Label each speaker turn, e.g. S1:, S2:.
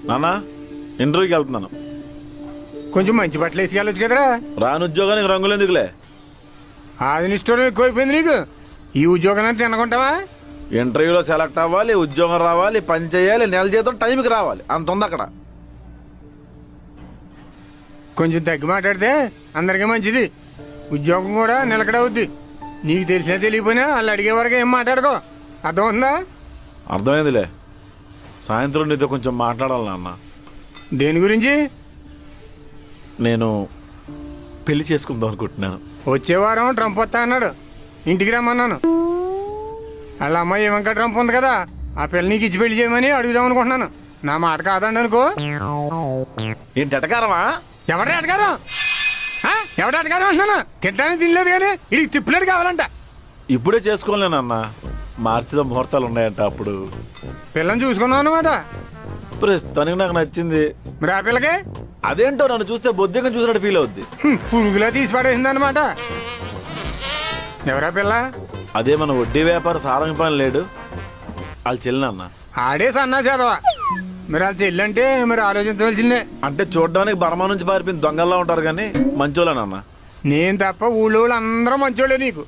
S1: నాన్న ఇంటర్వ్యూకి వెళ్తున్నాను.
S2: కొంచెం మంచి బట్టలు వేసుకెళ్ళొచ్చు కదరా.
S1: రాని ఉద్యోగానికి రంగులు ఎందుకులే.
S2: అది నిష్ఠూరం ఎక్కువైపోయింది నీకు. ఈ ఉద్యోగాన్ని తినకుంటావా?
S1: ఇంటర్వ్యూలో సెలెక్ట్ అవ్వాలి, ఉద్యోగం రావాలి, పని చేయాలి, నెల జీతం టైంకి రావాలి, అంత ఉంది అక్కడ.
S2: కొంచెం తగ్గి మాట్లాడితే అందరికీ మంచిది. ఉద్యోగం కూడా నిలకడవుద్ది. నీకు తెలిసినా తెలియపోయినా వాళ్ళు అడిగే వరకు ఏం మాట్లాడుకో. అర్థం ఉందా?
S1: అర్థమైందిలే. సాయంత్రం నీతో కొంచెం మాట్లాడాలి నాన్న.
S2: దేని గురించి?
S1: నేను పెళ్లి చేసుకుందాం అనుకుంటున్నాను.
S2: వచ్చే వారం ట్రంప్ వస్తా అన్నాడు. ఇంటికి రమ్మన్నాను. వాళ్ళ అమ్మాయి ఏమంకా ట్రంప్ ఉంది కదా, ఆ పిల్ల నీకు ఇచ్చి పెళ్లి చేయమని అడుగుదాం అనుకుంటున్నాను. నా మాట కాదండి అనుకో.
S1: ఏంటి ఎటకారమా?
S2: ఎవరి అడగారు? ఎవరి అడగారు అంటున్నాను. తింటానే తినలేదు కానీ ఇది తిప్పలేడు కావాలంట.
S1: ఇప్పుడే చేసుకోలేనన్న, మార్చిలో ముహూర్తాలు ఉన్నాయంట. అప్పుడు
S2: పిల్లని చూసుకున్నావు అన్నమాట.
S1: ప్రస్తుతానికి నాకు నచ్చింది.
S2: మరి ఆ పిల్లకి
S1: అదేంటో నన్ను చూస్తే బొద్దిగా చూసినట్టు ఫీల్ అవుద్ది.
S2: పురుగులా తీసి పడేసింది అనమాట. ఎవరా పిల్ల?
S1: అదే మన వడ్డీ వ్యాపార సారంగ పని లేడు, వాళ్ళు చెల్లినన్న.
S2: ఆడే సన్నా చేదవా. మరి వాళ్ళు చెల్లంటే మరి ఆలోచించవలసిందే.
S1: అంటే చూడడానికి బర్మా నుంచి పారిపోయిన దొంగల్లా ఉంటారు కానీ మంచోళ్ళనన్న.
S2: నేను తప్ప ఊళ్ళో వాళ్ళు అందరూ మంచోళ్ళే నీకు.